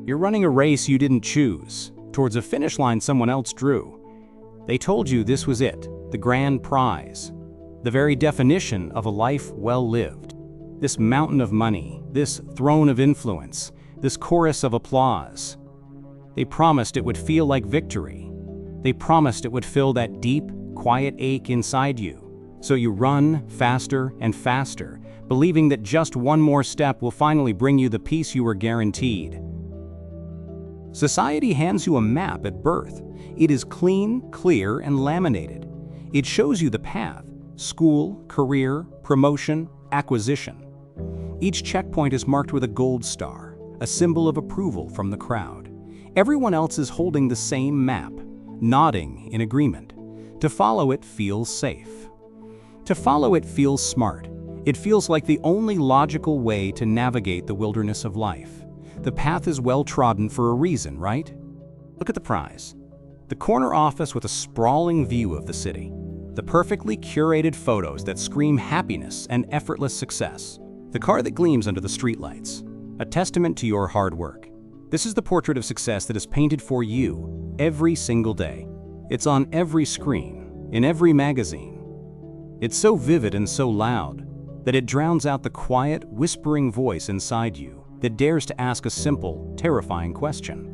You're running a race you didn't choose, towards a finish line someone else drew. They told you this was it, the grand prize, the very definition of a life well lived. This mountain of money, this throne of influence, this chorus of applause. They promised it would feel like victory. They promised it would fill that deep, quiet ache inside you. So you run faster and faster, believing that just one more step will finally bring you the peace you were guaranteed. Society hands you a map at birth. It is clean, clear, and laminated. It shows you the path: school, career, promotion, acquisition. Each checkpoint is marked with a gold star, a symbol of approval from the crowd. Everyone else is holding the same map, nodding in agreement. To follow it feels safe. To follow it feels smart. It feels like the only logical way to navigate the wilderness of life. The path is well trodden for a reason, right? Look at the prize. The corner office with a sprawling view of the city. The perfectly curated photos that scream happiness and effortless success. The car that gleams under the streetlights. A testament to your hard work. This is the portrait of success that is painted for you every single day. It's on every screen, in every magazine. It's so vivid and so loud that it drowns out the quiet, whispering voice inside you that dares to ask a simple, terrifying question.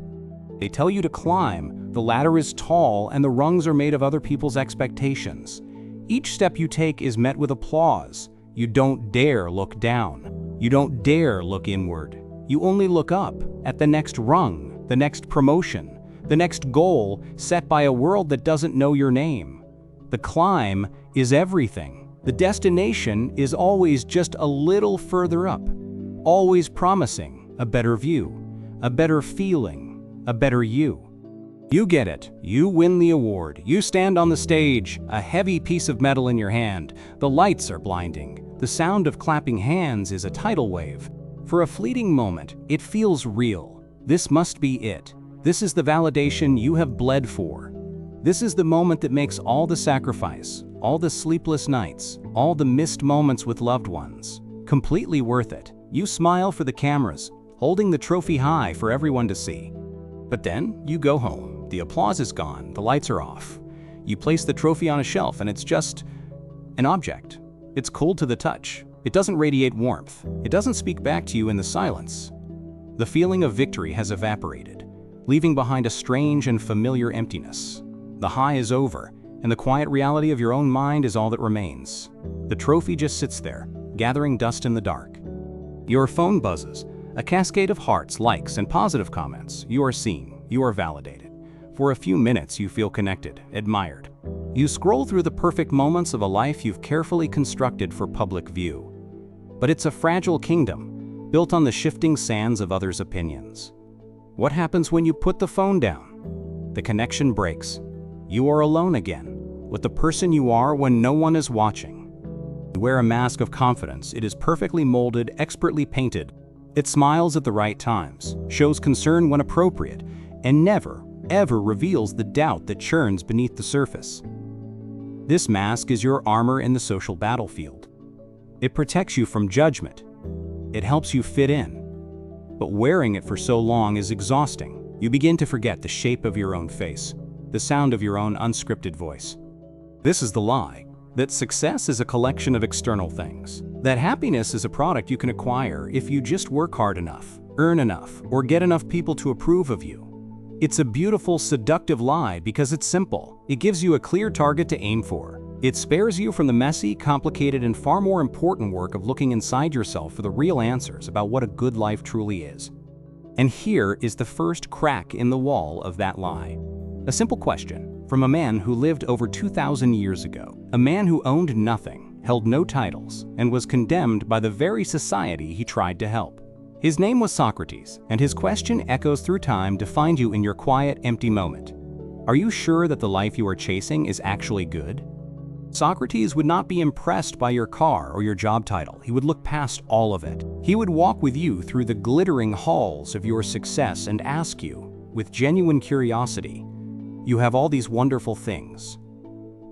They tell you to climb, the ladder is tall, and the rungs are made of other people's expectations. Each step you take is met with applause. You don't dare look down. You don't dare look inward. You only look up at the next rung, the next promotion, the next goal set by a world that doesn't know your name. The climb is everything. The destination is always just a little further up, always promising a better view, a better feeling, a better you. You get it. You win the award. You stand on the stage, a heavy piece of metal in your hand. The lights are blinding. The sound of clapping hands is a tidal wave. For a fleeting moment, it feels real. This must be it. This is the validation you have bled for. This is the moment that makes all the sacrifice, all the sleepless nights, all the missed moments with loved ones, completely worth it. You smile for the cameras, holding the trophy high for everyone to see. But then you go home. The applause is gone. The lights are off. You place the trophy on a shelf and it's just an object. It's cold to the touch. It doesn't radiate warmth. It doesn't speak back to you in the silence. The feeling of victory has evaporated, leaving behind a strange and familiar emptiness. The high is over, and the quiet reality of your own mind is all that remains. The trophy just sits there, gathering dust in the dark. Your phone buzzes, a cascade of hearts, likes, and positive comments. You are seen. You are validated. For a few minutes, you feel connected, admired. You scroll through the perfect moments of a life you've carefully constructed for public view. But it's a fragile kingdom, built on the shifting sands of others' opinions. What happens when you put the phone down? The connection breaks. You are alone again, with the person you are when no one is watching. You wear a mask of confidence. It is perfectly molded, expertly painted. It smiles at the right times, shows concern when appropriate, and never, ever reveals the doubt that churns beneath the surface. This mask is your armor in the social battlefield. It protects you from judgment. It helps you fit in. But wearing it for so long is exhausting. You begin to forget the shape of your own face, the sound of your own unscripted voice. This is the lie, that success is a collection of external things, that happiness is a product you can acquire if you just work hard enough, earn enough, or get enough people to approve of you. It's a beautiful, seductive lie because it's simple. It gives you a clear target to aim for. It spares you from the messy, complicated, and far more important work of looking inside yourself for the real answers about what a good life truly is. And here is the first crack in the wall of that lie. A simple question from a man who lived over 2,000 years ago. A man who owned nothing, held no titles, and was condemned by the very society he tried to help. His name was Socrates, and his question echoes through time to find you in your quiet, empty moment. Are you sure that the life you are chasing is actually good? Socrates would not be impressed by your car or your job title. He would look past all of it. He would walk with you through the glittering halls of your success and ask you, with genuine curiosity, you have all these wonderful things,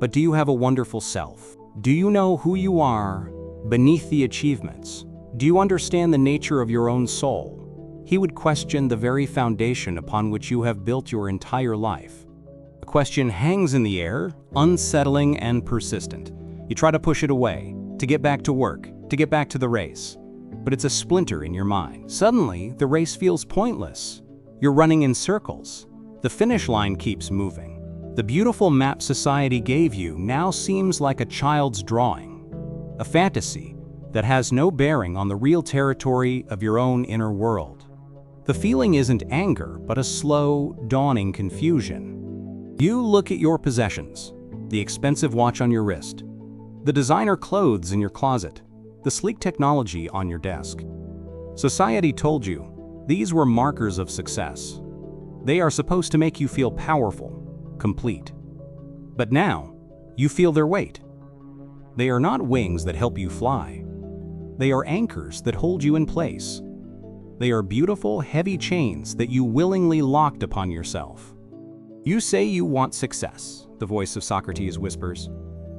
but do you have a wonderful self? Do you know who you are beneath the achievements? Do you understand the nature of your own soul? he would question the very foundation upon which you have built your entire life. The question hangs in the air, unsettling and persistent. You try to push it away, to get back to work, to get back to the race. But it's a splinter in your mind. Suddenly, the race feels pointless. You're running in circles. The finish line keeps moving. The beautiful map society gave you now seems like a child's drawing, a fantasy that has no bearing on the real territory of your own inner world. The feeling isn't anger, but a slow, dawning confusion. You look at your possessions, the expensive watch on your wrist, the designer clothes in your closet, the sleek technology on your desk. Society told you these were markers of success. They are supposed to make you feel powerful, complete. But now, you feel their weight. They are not wings that help you fly. They are anchors that hold you in place. They are beautiful, heavy chains that you willingly locked upon yourself. You say you want success, the voice of Socrates whispers.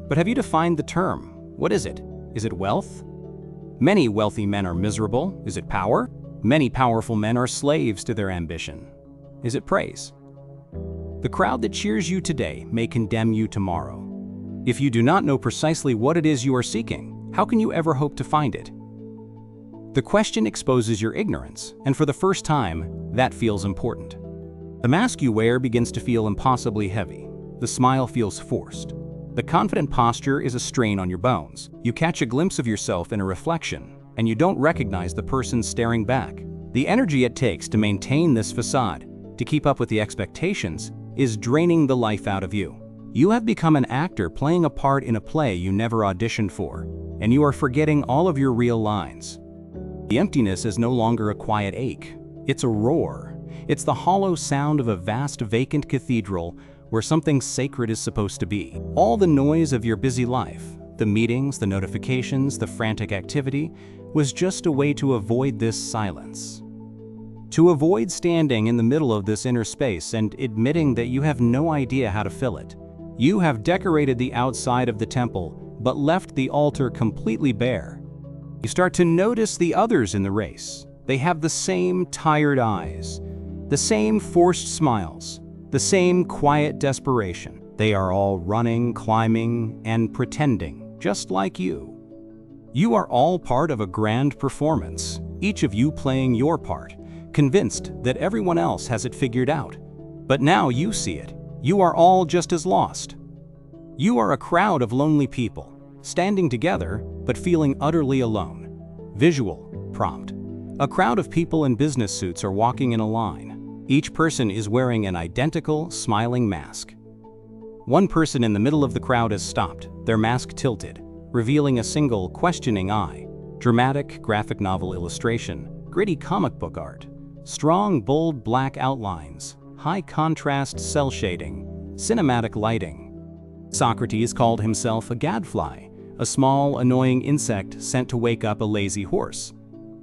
But have you defined the term? What is it? Is it wealth? Many wealthy men are miserable. Is it power? Many powerful men are slaves to their ambition. Is it praise? The crowd that cheers you today may condemn you tomorrow. If you do not know precisely what it is you are seeking, how can you ever hope to find it? The question exposes your ignorance, and for the first time, that feels important. The mask you wear begins to feel impossibly heavy. The smile feels forced. The confident posture is a strain on your bones. You catch a glimpse of yourself in a reflection, and you don't recognize the person staring back. The energy it takes to maintain this facade, to keep up with the expectations, is draining the life out of you. You have become an actor playing a part in a play you never auditioned for, and you are forgetting all of your real lines. The emptiness is no longer a quiet ache. It's a roar. It's the hollow sound of a vast vacant cathedral where something sacred is supposed to be. All the noise of your busy life, the meetings, the notifications, the frantic activity, was just a way to avoid this silence. To avoid standing in the middle of this inner space and admitting that you have no idea how to fill it. You have decorated the outside of the temple, but left the altar completely bare. You start to notice the others in the race. They have the same tired eyes, the same forced smiles, the same quiet desperation. They are all running, climbing, and pretending, just like you. You are all part of a grand performance, each of you playing your part, convinced that everyone else has it figured out. But now you see it. You are all just as lost. You are a crowd of lonely people, standing together, but feeling utterly alone. Visual prompt. A crowd of people in business suits are walking in a line. Each person is wearing an identical, smiling mask. One person in the middle of the crowd has stopped, their mask tilted, revealing a single, questioning eye. Dramatic, graphic novel illustration, gritty comic book art, strong, bold black outlines, high contrast cell shading, cinematic lighting. Socrates called himself a gadfly, a small, annoying insect sent to wake up a lazy horse.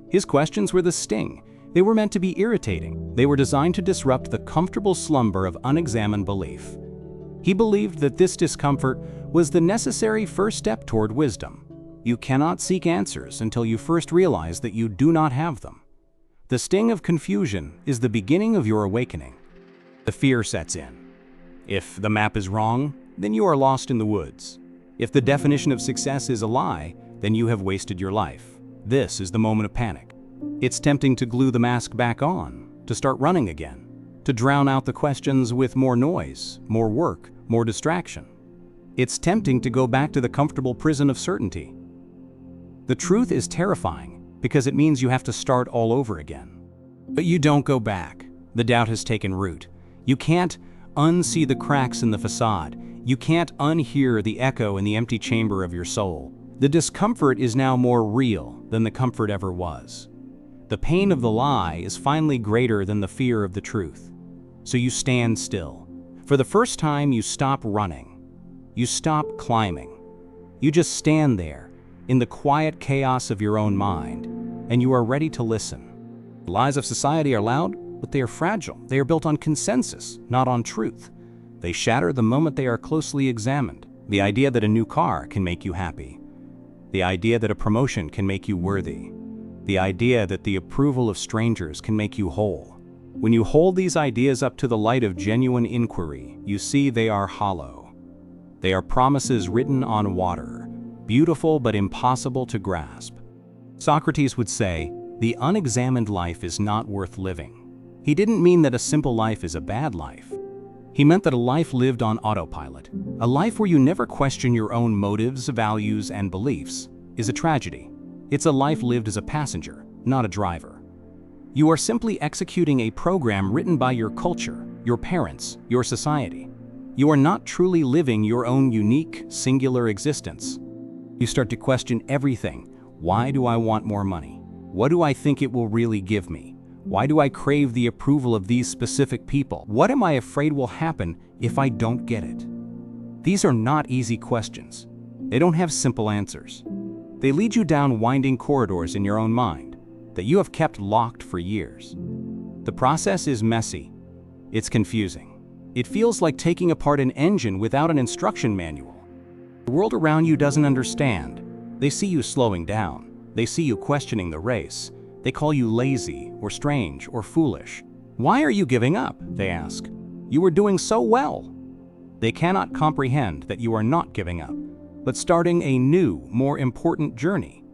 His questions were the sting. They were meant to be irritating. They were designed to disrupt the comfortable slumber of unexamined belief. He believed that this discomfort was the necessary first step toward wisdom. You cannot seek answers until you first realize that you do not have them. The sting of confusion is the beginning of your awakening. The fear sets in. If the map is wrong, then you are lost in the woods. If the definition of success is a lie, then you have wasted your life. This is the moment of panic. It's tempting to glue the mask back on, to start running again, to drown out the questions with more noise, more work, more distraction. It's tempting to go back to the comfortable prison of certainty. The truth is terrifying because it means you have to start all over again. But you don't go back. The doubt has taken root. You can't unsee the cracks in the facade. You can't unhear the echo in the empty chamber of your soul. The discomfort is now more real than the comfort ever was. The pain of the lie is finally greater than the fear of the truth. So you stand still. For the first time, you stop running. You stop climbing. You just stand there in the quiet chaos of your own mind, and you are ready to listen. The lies of society are loud, but they are fragile. They are built on consensus, not on truth. They shatter the moment they are closely examined. The idea that a new car can make you happy. The idea that a promotion can make you worthy. The idea that the approval of strangers can make you whole. When you hold these ideas up to the light of genuine inquiry, you see they are hollow. They are promises written on water, beautiful but impossible to grasp. Socrates would say, "The unexamined life is not worth living." He didn't mean that a simple life is a bad life. He meant that a life lived on autopilot, a life where you never question your own motives, values, and beliefs, is a tragedy. It's a life lived as a passenger, not a driver. You are simply executing a program written by your culture, your parents, your society. You are not truly living your own unique, singular existence. You start to question everything. Why do I want more money? What do I think it will really give me? Why do I crave the approval of these specific people? What am I afraid will happen if I don't get it? These are not easy questions. They don't have simple answers. They lead you down winding corridors in your own mind that you have kept locked for years. The process is messy. It's confusing. It feels like taking apart an engine without an instruction manual. The world around you doesn't understand. They see you slowing down. They see you questioning the race. They call you lazy or strange or foolish. Why are you giving up? They ask. You were doing so well. They cannot comprehend that you are not giving up, but starting a new, more important journey.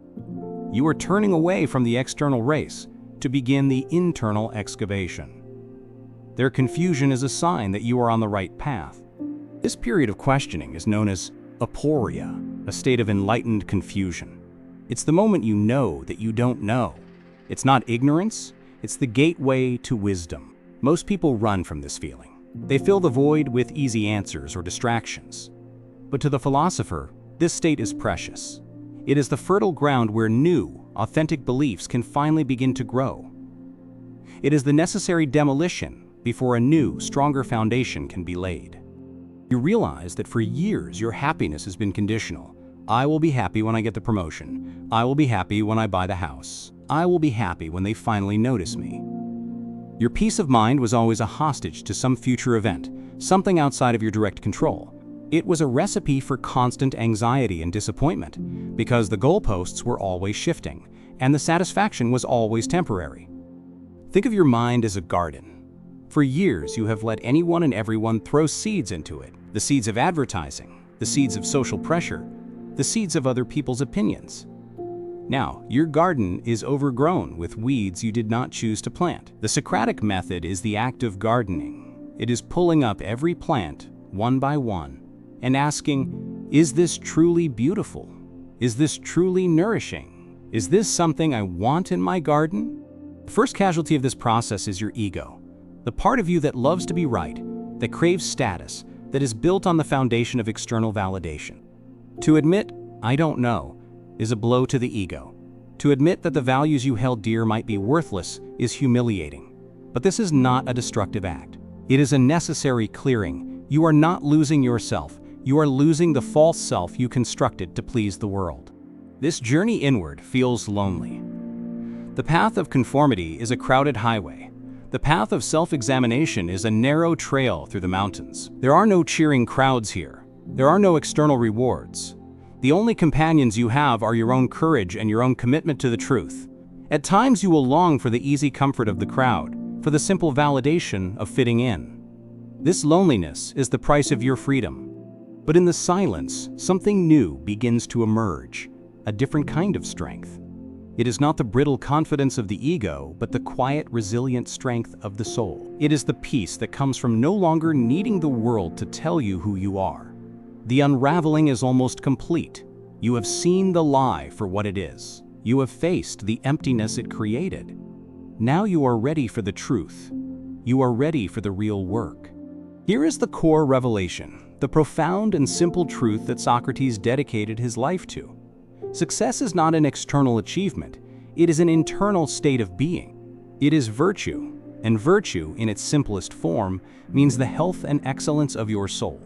You are turning away from the external race to begin the internal excavation. Their confusion is a sign that you are on the right path. This period of questioning is known as aporia, a state of enlightened confusion. It's the moment you know that you don't know. It's not ignorance, it's the gateway to wisdom. Most people run from this feeling. They fill the void with easy answers or distractions. But to the philosopher, this state is precious. It is the fertile ground where new, authentic beliefs can finally begin to grow. It is the necessary demolition before a new, stronger foundation can be laid. You realize that for years your happiness has been conditional. I will be happy when I get the promotion. I will be happy when I buy the house. I will be happy when they finally notice me. Your peace of mind was always a hostage to some future event, something outside of your direct control. It was a recipe for constant anxiety and disappointment, because the goalposts were always shifting, and the satisfaction was always temporary. Think of your mind as a garden. For years, you have let anyone and everyone throw seeds into it. The seeds of advertising, the seeds of social pressure, the seeds of other people's opinions. Now, your garden is overgrown with weeds you did not choose to plant. The Socratic method is the act of gardening. It is pulling up every plant, one by one, and asking, is this truly beautiful? Is this truly nourishing? Is this something I want in my garden? The first casualty of this process is your ego, the part of you that loves to be right, that craves status, that is built on the foundation of external validation. To admit, I don't know, is a blow to the ego. To admit that the values you held dear might be worthless is humiliating. But this is not a destructive act. It is a necessary clearing. You are not losing yourself. You are losing the false self you constructed to please the world. This journey inward feels lonely. The path of conformity is a crowded highway. The path of self-examination is a narrow trail through the mountains. There are no cheering crowds here. There are no external rewards. The only companions you have are your own courage and your own commitment to the truth. At times you will long for the easy comfort of the crowd, for the simple validation of fitting in. This loneliness is the price of your freedom. But in the silence, something new begins to emerge, a different kind of strength. It is not the brittle confidence of the ego, but the quiet, resilient strength of the soul. It is the peace that comes from no longer needing the world to tell you who you are. The unraveling is almost complete. You have seen the lie for what it is. You have faced the emptiness it created. Now you are ready for the truth. You are ready for the real work. Here is the core revelation, the profound and simple truth that Socrates dedicated his life to. Success is not an external achievement. It is an internal state of being. It is virtue, and virtue, in its simplest form, means the health and excellence of your soul.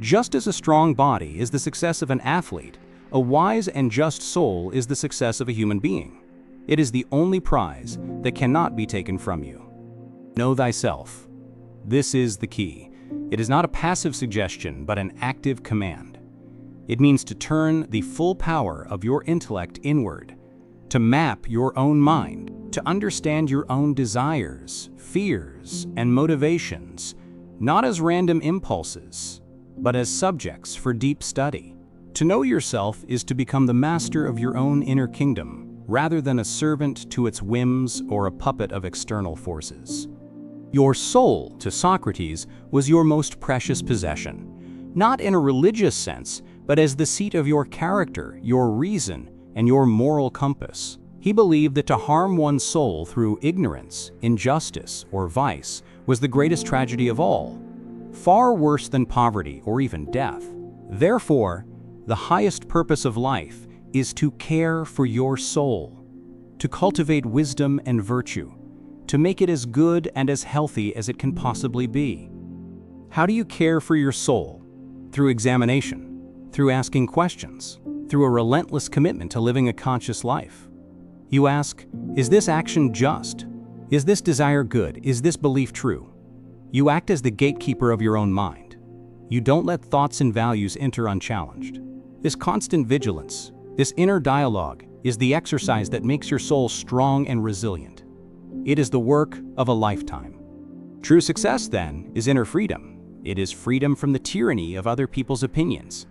Just as a strong body is the success of an athlete, a wise and just soul is the success of a human being. It is the only prize that cannot be taken from you. Know thyself. This is the key. It is not a passive suggestion, but an active command. It means to turn the full power of your intellect inward, to map your own mind, to understand your own desires, fears, and motivations, not as random impulses, but as subjects for deep study. To know yourself is to become the master of your own inner kingdom, rather than a servant to its whims or a puppet of external forces. Your soul, to Socrates, was your most precious possession, not in a religious sense, but as the seat of your character, your reason, and your moral compass. He believed that to harm one's soul through ignorance, injustice, or vice was the greatest tragedy of all, far worse than poverty or even death. Therefore, the highest purpose of life is to care for your soul, to cultivate wisdom and virtue, to make it as good and as healthy as it can possibly be. How do you care for your soul? Through examination, through asking questions, through a relentless commitment to living a conscious life. You ask, is this action just? Is this desire good? Is this belief true? You act as the gatekeeper of your own mind. You don't let thoughts and values enter unchallenged. This constant vigilance, this inner dialogue, is the exercise that makes your soul strong and resilient. It is the work of a lifetime. True success, then, is inner freedom. It is freedom from the tyranny of other people's opinions,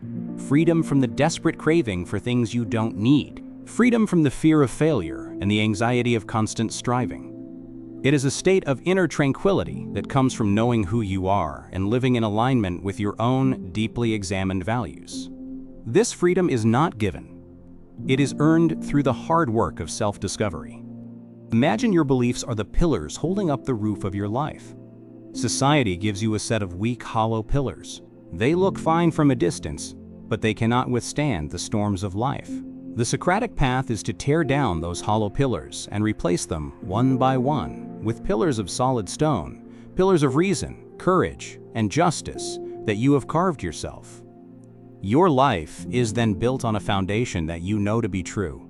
freedom from the desperate craving for things you don't need, freedom from the fear of failure and the anxiety of constant striving. It is a state of inner tranquility that comes from knowing who you are and living in alignment with your own deeply examined values. This freedom is not given. It is earned through the hard work of self-discovery. Imagine your beliefs are the pillars holding up the roof of your life. Society gives you a set of weak, hollow pillars. They look fine from a distance, but they cannot withstand the storms of life. The Socratic path is to tear down those hollow pillars and replace them one by one with pillars of solid stone, pillars of reason, courage, and justice that you have carved yourself. Your life is then built on a foundation that you know to be true.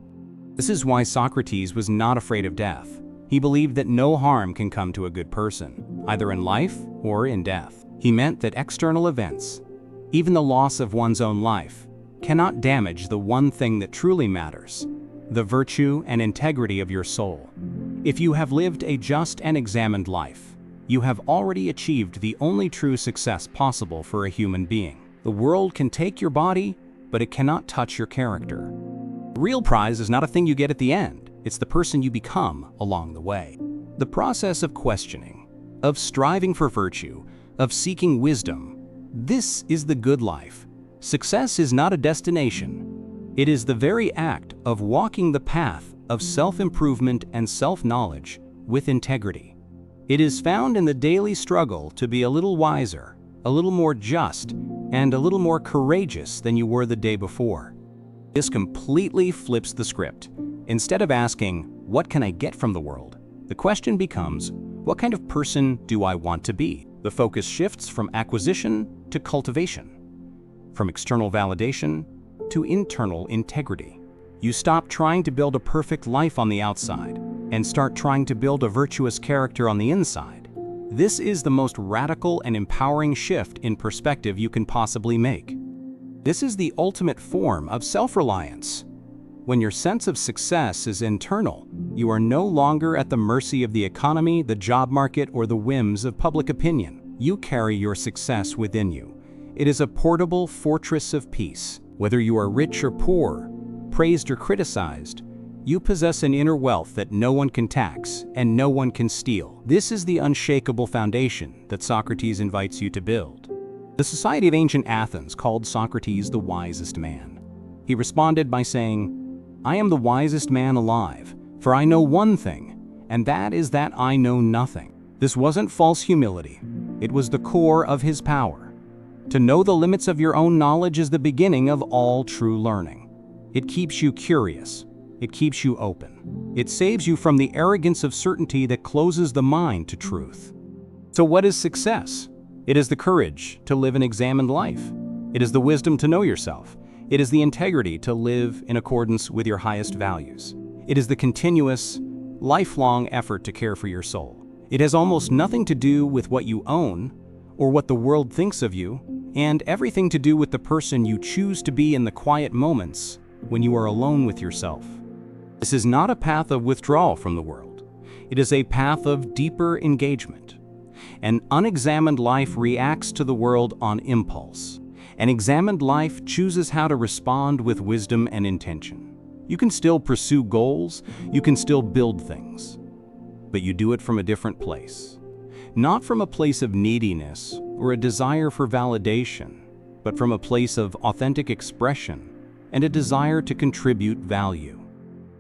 This is why Socrates was not afraid of death. He believed that no harm can come to a good person, either in life or in death. He meant that external events, even the loss of one's own life, cannot damage the one thing that truly matters, the virtue and integrity of your soul. If you have lived a just and examined life, you have already achieved the only true success possible for a human being. The world can take your body, but it cannot touch your character. The real prize is not a thing you get at the end. It's the person you become along the way. The process of questioning, of striving for virtue, of seeking wisdom, this is the good life. Success is not a destination. It is the very act of walking the path of self-improvement and self-knowledge with integrity. It is found in the daily struggle to be a little wiser, a little more just, and a little more courageous than you were the day before. This completely flips the script. Instead of asking, what can I get from the world? The question becomes, what kind of person do I want to be? The focus shifts from acquisition to cultivation, from external validation to internal integrity. You stop trying to build a perfect life on the outside and start trying to build a virtuous character on the inside. This is the most radical and empowering shift in perspective you can possibly make. This is the ultimate form of self-reliance. When your sense of success is internal, you are no longer at the mercy of the economy, the job market, or the whims of public opinion. You carry your success within you. It is a portable fortress of peace. Whether you are rich or poor, praised or criticized, you possess an inner wealth that no one can tax and no one can steal. This is the unshakable foundation that Socrates invites you to build. The society of ancient Athens called Socrates the wisest man. He responded by saying, I am the wisest man alive, for I know one thing, and that is that I know nothing. This wasn't false humility. It was the core of his power. To know the limits of your own knowledge is the beginning of all true learning. It keeps you curious. It keeps you open. It saves you from the arrogance of certainty that closes the mind to truth. So what is success? It is the courage to live an examined life. It is the wisdom to know yourself. It is the integrity to live in accordance with your highest values. It is the continuous, lifelong effort to care for your soul. It has almost nothing to do with what you own or what the world thinks of you, and everything to do with the person you choose to be in the quiet moments when you are alone with yourself. This is not a path of withdrawal from the world. It is a path of deeper engagement. An unexamined life reacts to the world on impulse. An examined life chooses how to respond with wisdom and intention. You can still pursue goals, you can still build things, but you do it from a different place. Not from a place of neediness or a desire for validation, but from a place of authentic expression and a desire to contribute value.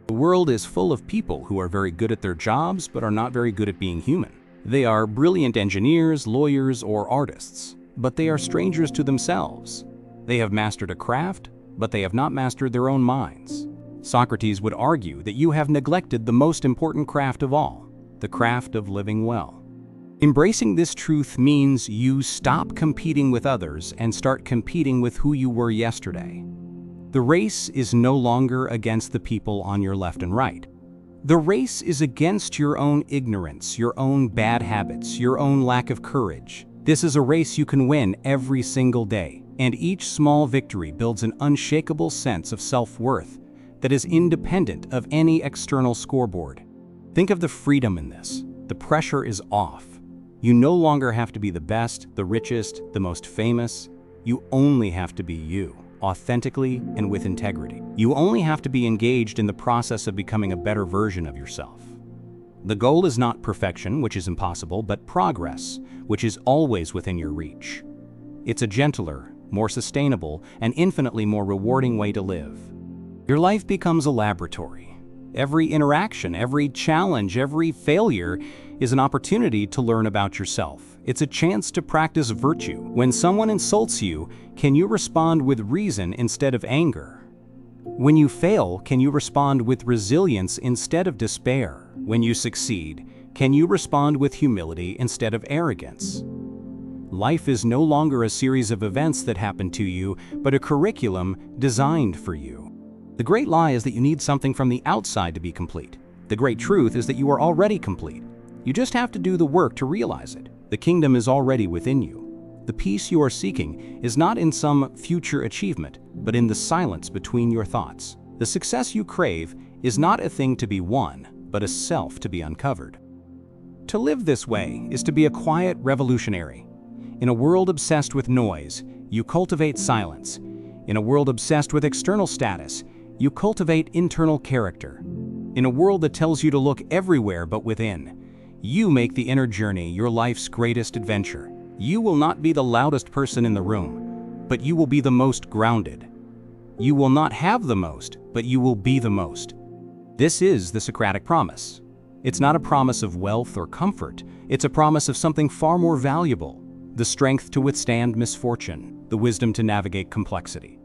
The world is full of people who are very good at their jobs but are not very good at being human. They are brilliant engineers, lawyers, or artists, but they are strangers to themselves. They have mastered a craft, but they have not mastered their own minds. Socrates would argue that you have neglected the most important craft of all, the craft of living well. Embracing this truth means you stop competing with others and start competing with who you were yesterday. The race is no longer against the people on your left and right. The race is against your own ignorance, your own bad habits, your own lack of courage. This is a race you can win every single day, and each small victory builds an unshakable sense of self-worth that is independent of any external scoreboard. Think of the freedom in this. The pressure is off. You no longer have to be the best, the richest, the most famous. You only have to be you, authentically and with integrity. You only have to be engaged in the process of becoming a better version of yourself. The goal is not perfection, which is impossible, but progress, which is always within your reach. It's a gentler, more sustainable, and infinitely more rewarding way to live. Your life becomes a laboratory. Every interaction, every challenge, every failure is an opportunity to learn about yourself. It's a chance to practice virtue. When someone insults you, can you respond with reason instead of anger? When you fail, can you respond with resilience instead of despair? When you succeed, can you respond with humility instead of arrogance? Life is no longer a series of events that happen to you, but a curriculum designed for you. The great lie is that you need something from the outside to be complete. The great truth is that you are already complete. You just have to do the work to realize it. The kingdom is already within you. The peace you are seeking is not in some future achievement, but in the silence between your thoughts. The success you crave is not a thing to be won, but a self to be uncovered. To live this way is to be a quiet revolutionary. In a world obsessed with noise, you cultivate silence. In a world obsessed with external status, you cultivate internal character. In a world that tells you to look everywhere but within, you make the inner journey your life's greatest adventure. You will not be the loudest person in the room, but you will be the most grounded. You will not have the most, but you will be the most. This is the Socratic promise. It's not a promise of wealth or comfort. It's a promise of something far more valuable: the strength to withstand misfortune, the wisdom to navigate complexity,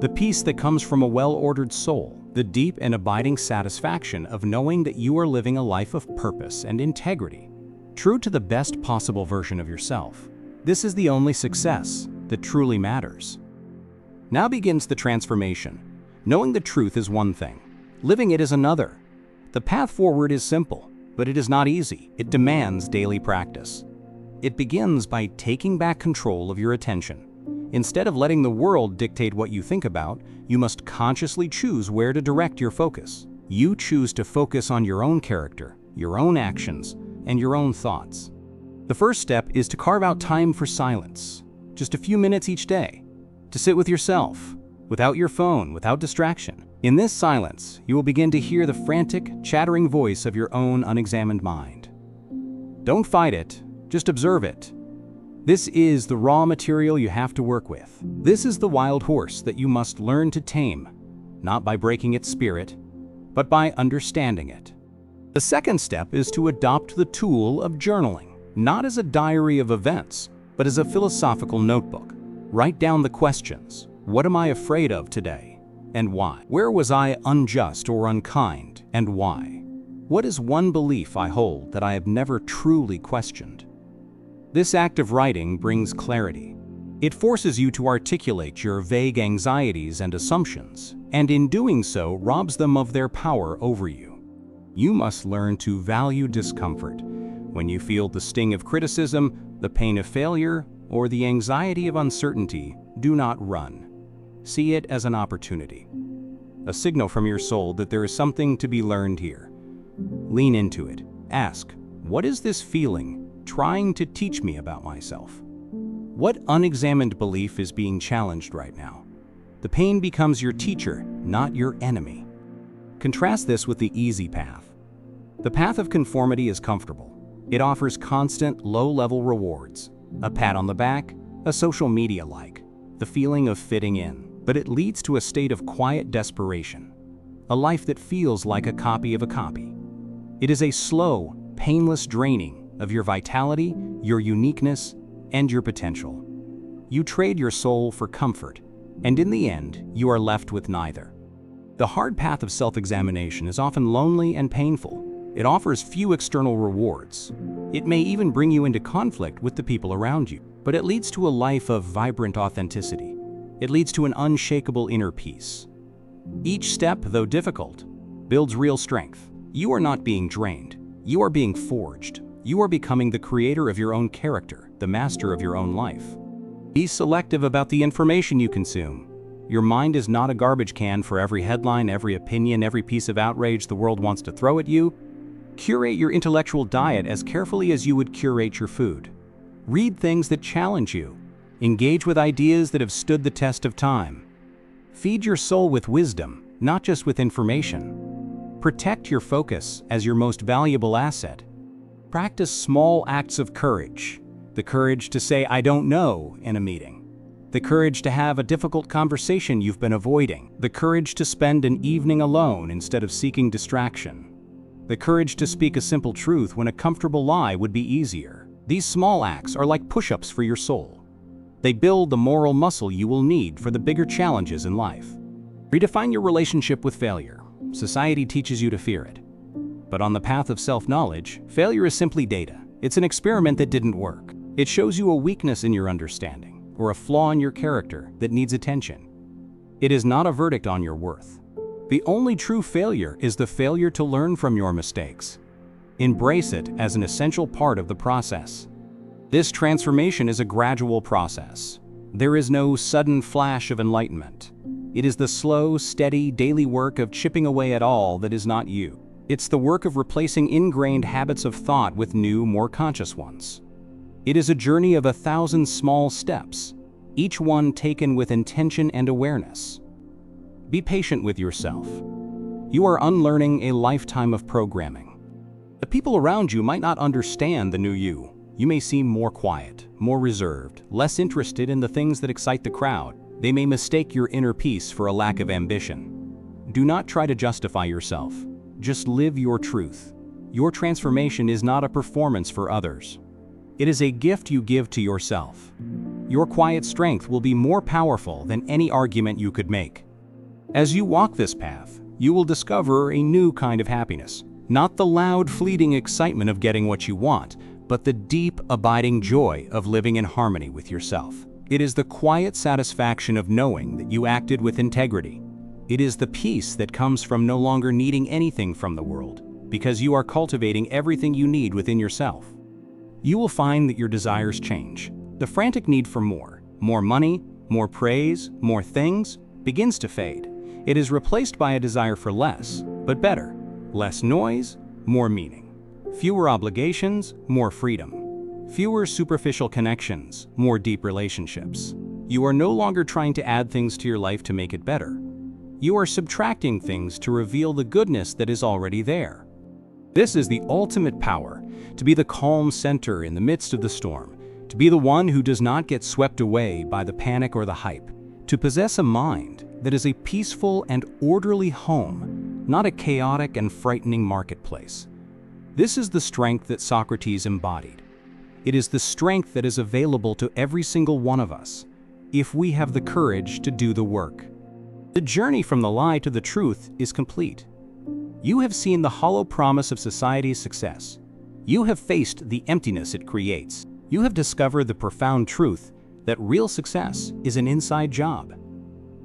the peace that comes from a well-ordered soul, the deep and abiding satisfaction of knowing that you are living a life of purpose and integrity, true to the best possible version of yourself. This is the only success that truly matters. Now begins the transformation. Knowing the truth is one thing. Living it is another. The path forward is simple, but it is not easy. It demands daily practice. It begins by taking back control of your attention. Instead of letting the world dictate what you think about, you must consciously choose where to direct your focus. You choose to focus on your own character, your own actions, and your own thoughts. The first step is to carve out time for silence, just a few minutes each day, to sit with yourself, without your phone, without distraction. In this silence, you will begin to hear the frantic, chattering voice of your own unexamined mind. Don't fight it, just observe it. This is the raw material you have to work with. This is the wild horse that you must learn to tame, not by breaking its spirit, but by understanding it. The second step is to adopt the tool of journaling, not as a diary of events, but as a philosophical notebook. Write down the questions. What am I afraid of today, and why? Where was I unjust or unkind, and why? What is one belief I hold that I have never truly questioned? This act of writing brings clarity. It forces you to articulate your vague anxieties and assumptions, and in doing so robs them of their power over you. You must learn to value discomfort. When you feel the sting of criticism, the pain of failure, or the anxiety of uncertainty, do not run. See it as an opportunity. a signal from your soul that there is something to be learned here. Lean into it. Ask, what is this feeling trying to teach me about myself? What unexamined belief is being challenged right now? The pain becomes your teacher, not your enemy. Contrast this with the easy path. The path of conformity is comfortable. It offers constant, low-level rewards, a pat on the back, a social media like, the feeling of fitting in. But it leads to a state of quiet desperation, a life that feels like a copy of a copy. It is a slow, painless draining of your vitality, your uniqueness, and your potential. You trade your soul for comfort, and in the end, you are left with neither. The hard path of self-examination is often lonely and painful. It offers few external rewards. It may even bring you into conflict with the people around you, but it leads to a life of vibrant authenticity. It leads to an unshakable inner peace. Each step, though difficult, builds real strength. You are not being drained. You are being forged. You are becoming the creator of your own character, the master of your own life. Be selective about the information you consume. Your mind is not a garbage can for every headline, every opinion, every piece of outrage the world wants to throw at you. Curate your intellectual diet as carefully as you would curate your food. Read things that challenge you. Engage with ideas that have stood the test of time. Feed your soul with wisdom, not just with information. Protect your focus as your most valuable asset. Practice small acts of courage. The courage to say, "I don't know," in a meeting. The courage to have a difficult conversation you've been avoiding. The courage to spend an evening alone instead of seeking distraction. The courage to speak a simple truth when a comfortable lie would be easier. These small acts are like push-ups for your soul. They build the moral muscle you will need for the bigger challenges in life. Redefine your relationship with failure. Society teaches you to fear it. But on the path of self-knowledge, failure is simply data. It's an experiment that didn't work. It shows you a weakness in your understanding, or a flaw in your character that needs attention. It is not a verdict on your worth. The only true failure is the failure to learn from your mistakes. Embrace it as an essential part of the process. This transformation is a gradual process. There is no sudden flash of enlightenment. It is the slow, steady, daily work of chipping away at all that is not you. It's the work of replacing ingrained habits of thought with new, more conscious ones. It is a journey of 1,000 small steps, each one taken with intention and awareness. Be patient with yourself. You are unlearning a lifetime of programming. The people around you might not understand the new you. You may seem more quiet, more reserved, less interested in the things that excite the crowd. They may mistake your inner peace for a lack of ambition. Do not try to justify yourself. Just live your truth. Your transformation is not a performance for others. It is a gift you give to yourself. Your quiet strength will be more powerful than any argument you could make. As you walk this path, you will discover a new kind of happiness. Not the loud, fleeting excitement of getting what you want, but the deep, abiding joy of living in harmony with yourself. It is the quiet satisfaction of knowing that you acted with integrity. It is the peace that comes from no longer needing anything from the world, because you are cultivating everything you need within yourself. You will find that your desires change. The frantic need for more money, more praise, more things, begins to fade. It is replaced by a desire for less, but better. Less noise, more meaning. Fewer obligations, more freedom. Fewer superficial connections, more deep relationships. You are no longer trying to add things to your life to make it better. You are subtracting things to reveal the goodness that is already there. This is the ultimate power, to be the calm center in the midst of the storm, to be the one who does not get swept away by the panic or the hype, to possess a mind that is a peaceful and orderly home, not a chaotic and frightening marketplace. This is the strength that Socrates embodied. It is the strength that is available to every single one of us, if we have the courage to do the work. The journey from the lie to the truth is complete. You have seen the hollow promise of society's success. You have faced the emptiness it creates. You have discovered the profound truth that real success is an inside job.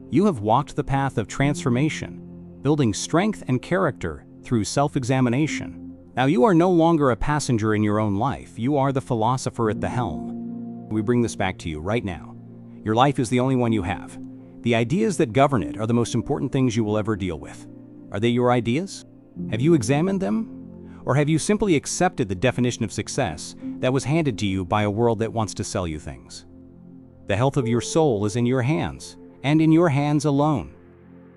You have walked the path of transformation, building strength and character through self-examination. Now you are no longer a passenger in your own life. You are the philosopher at the helm. We bring this back to you right now. Your life is the only one you have. The ideas that govern it are the most important things you will ever deal with. Are they your ideas? Have you examined them? Or have you simply accepted the definition of success that was handed to you by a world that wants to sell you things? The health of your soul is in your hands, and in your hands alone.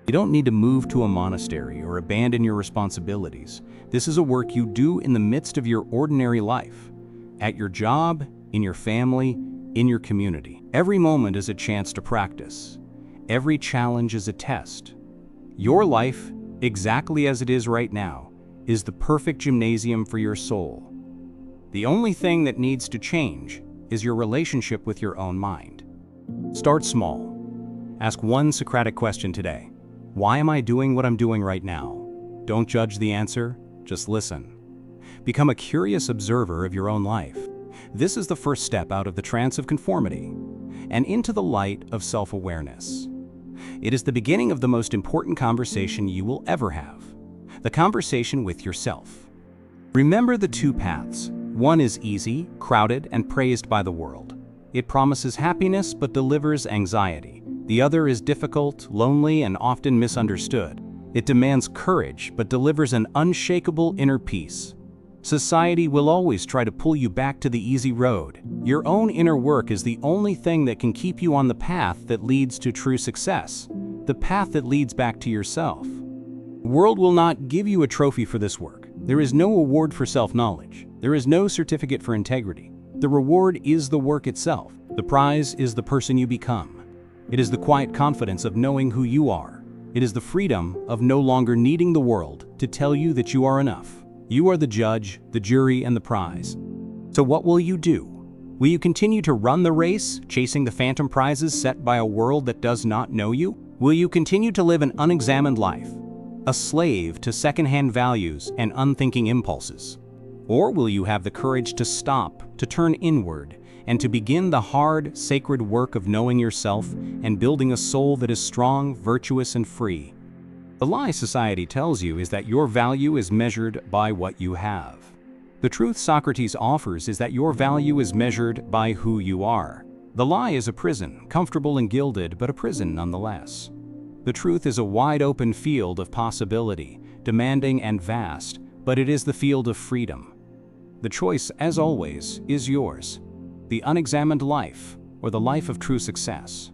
You don't need to move to a monastery or abandon your responsibilities. This is a work you do in the midst of your ordinary life, at your job, in your family, in your community. Every moment is a chance to practice. Every challenge is a test. Your life, exactly as it is right now, is the perfect gymnasium for your soul. The only thing that needs to change is your relationship with your own mind. Start small. Ask one Socratic question today. Why am I doing what I'm doing right now? Don't judge the answer, just listen. Become a curious observer of your own life. This is the first step out of the trance of conformity and into the light of self-awareness. It is the beginning of the most important conversation you will ever have, the conversation with yourself. Remember the two paths. One is easy, crowded, and praised by the world. It promises happiness but delivers anxiety. The other is difficult, lonely, and often misunderstood. It demands courage but delivers an unshakable inner peace. Society will always try to pull you back to the easy road. Your own inner work is the only thing that can keep you on the path that leads to true success, the path that leads back to yourself. The world will not give you a trophy for this work. There is no award for self-knowledge. There is no certificate for integrity. The reward is the work itself. The prize is the person you become. It is the quiet confidence of knowing who you are. It is the freedom of no longer needing the world to tell you that you are enough. You are the judge, the jury, and the prize. So what will you do? Will you continue to run the race, chasing the phantom prizes set by a world that does not know you? Will you continue to live an unexamined life, a slave to secondhand values and unthinking impulses? Or will you have the courage to stop, to turn inward, and to begin the hard, sacred work of knowing yourself and building a soul that is strong, virtuous, and free? The lie society tells you is that your value is measured by what you have. The truth Socrates offers is that your value is measured by who you are. The lie is a prison, comfortable and gilded, but a prison nonetheless. The truth is a wide-open field of possibility, demanding and vast, but it is the field of freedom. The choice, as always, is yours. The unexamined life, or the life of true success.